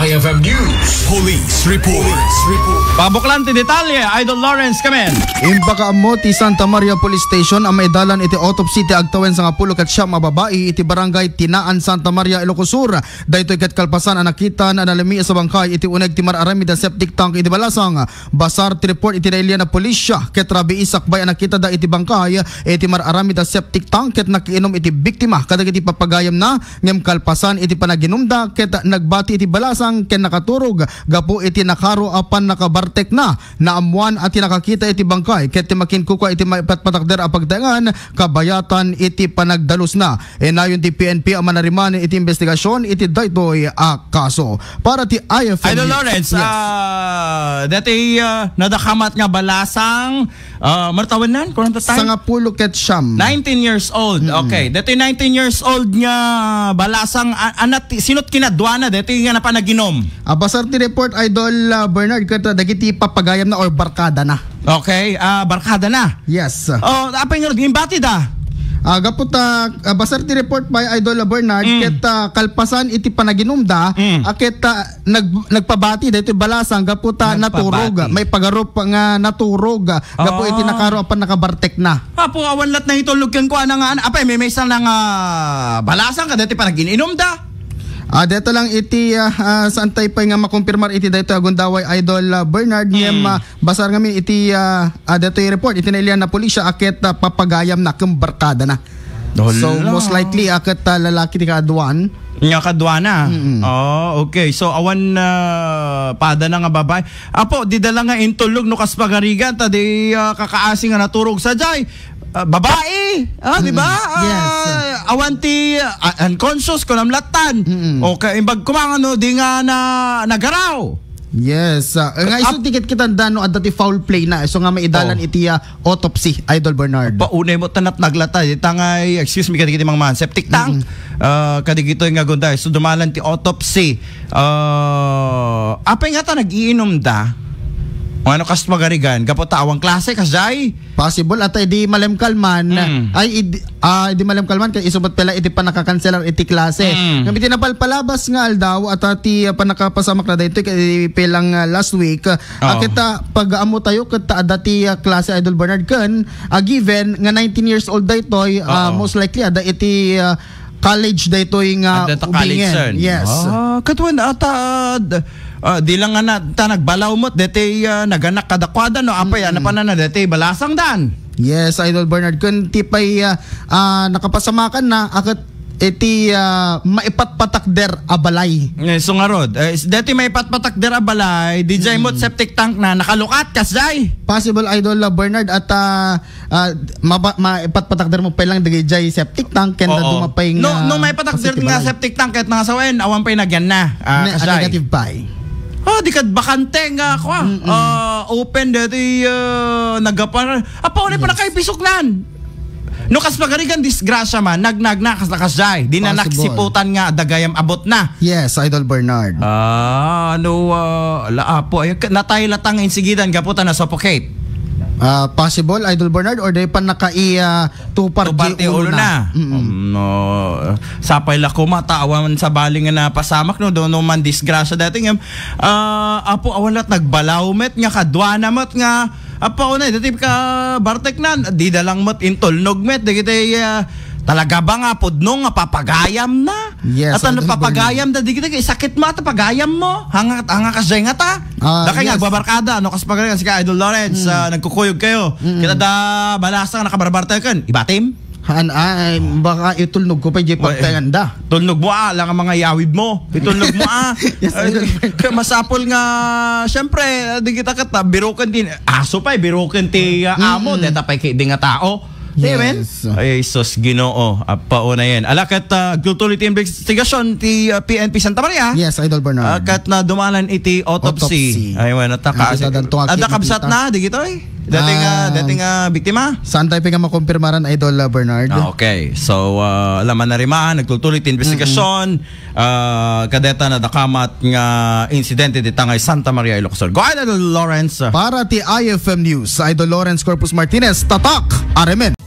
IFM News Police Report. Pabuklan ti detalye, Idol Lawrence kamen. Imbaka mo ti Santa Maria Police Station ang maidalan iti autopsy ti agtawen sa nga pulo ket siyam a babae iti barangay Tinaan Santa Maria Ilocos Sur. Daytoy ket kalpasan ang nakita na nalami sa bangkay iti uneg ti mararami da septic tank iti balasang. Basar ti report iti nailya na pulisya ket rabi isakbay ang nakita da iti bangkay iti mararami da septic tank ket nakiinom iti biktima kadagiti papagayam na ngem kalpasan iti panaginumda ket nagbati iti balasang ken nakaturog gapu iti nakaro apan nakabartek na naamuan at nakakita iti bangkay ket ti makinkuka iti patpatakder a pagtaengan kabayatan iti panagdalos na nayon ti PNP ang manariman iti investigasyon iti daytoy a kaso. Para ti IFM Idol Lawrence, dati nadakamat nga balasang martawanan kung time? Sa nga pulo ket siyam 19 years old. Okay, dati 19 years old nga balasang anat sinot kinadwana dati nga napanaginom. Basar ti report Idol Bernard ket dagiti papagayam na or barkada na. Okay, barkada na. Yes. Apay nga gimbati da. Gaputa basar ti report by Idol Bernard ket kalpasan iti panaginumda ket nagpabati daytoy balasang gaputa naturog may pagarop nga naturog gapu iti nakaro apan nakabartek na. Apo awan lat na itulog ken ko nga apay may isang nga balasang kadati panagininumda. Dito lang iti saan tayo pa nga makumpirmar iti dito agundaway Idol Bernard ngem basar ngamin iti dito yung report iti nailian na pulisya akit papagayam na kumbarkada na. So most likely akit lalaki ti kaadwan. Nga kadwana. Okay. So awan pada na nga babay. Apo di dala nga intulog no kas pagarigan ta di kakaasi nga naturog sa jay. Babae, di ba? Yes. Awanti unconscious ko namlatan. Okay, imbag kumangano di nga na nagaraw. Yes. Nga iso tiket kita dano at dati foul play na. So nga maidalan iti autopsy Idol Bernard. Paunay mo tanat naglata tangay excuse me kadikiti mang man septic tank. Kadikito nga gunday. So dumalan ti autopsy. Apay nga ta nagiinom da. Ano kas magarigan kapot tawang klase kasay possible at di malemkalman ay di malemkalman kay isubat pala iti panakakanselar iti klase ngamit tinapalpalabas nga aldaw at ati panakapasamak na daytoy kay pelang last week kita pag-amo tayo kita dati klase Idol Bernard ken given nga 19 years old daytoy most likely ada iti college daytoy nga ubingen. Yes. Katwan di lang nga ta nagbalaw mo't dete naganak kadakwada no apay na panana dete balasang dan. Yes Idol Bernard kun tipay nakapasamakan na akat iti maipatpatakder abalay. So nga rod dete maipatpatakder abalay DJ mo't septic tank na nakalukat kasay. Possible Idol Bernard at maipatpatakder mo pa lang DJ septic tank ken dumapay nga no maipatakder nga septic tank ket nga sawen awan pay nagyan na kasay. Negative pay. Di kad bakante nga ako. Open dati nagapar. Apo ni pa na kay pisuknan. No kas pagarigan disgrasya man nagnag na kas nakasay. Di na naksiputan nga dagayam abot na. Yes, Idol Bernard. Laapo ay natay latang insigidan gaputan na suffocate. Possible Idol Bernard or day pa nakai two-party ulo na. Sapay lako matawan sa baling nga napasamak no do man disgrasya dati ngem apo awalat nagbalawmet nga kadwana met nga apo na dati ka bartek na di dalang met intulnog met dagiti talaga ba nga pudno nga papagayam na? Yes. At ano papagayam da di kita sakit mo at pagayam mo. Hanga kasay nga ta. Dakay nga agbabarkada ano kas pagarigan si Idol Lawrence nagkukuyog kayo. Kita da balasang nakabarbarta kan. Ibatim? Baka itulnog ko pa di pagtayan da. Tulnog mo lang ang mga yawid mo. Itulnog mo Yes, masapol nga syempre di kita kata biroken din. Aso pa biroken ti amo deta pa di nga tao. Yes. Ay sus Ginoo apao na yan. Alakat tuloy ti investigation ti PNP Santa Maria. Yes Idol Bernard. Kat na dumalan iti autopsy. Ay wala taka. Ada kabsat na di gitoy. Dating biktima. Saan tayo nga makumpirmaran Idol Bernard? Okay. So laman na rimaan nagtutuloy ti investigasyon. Kadeta na dakamat nga insidente di tangay Santa Maria Ilocos Sur. Go ahead Idol Lawrence. Para ti IFM News Idol Lawrence Corpus Martinez tatak Aremen.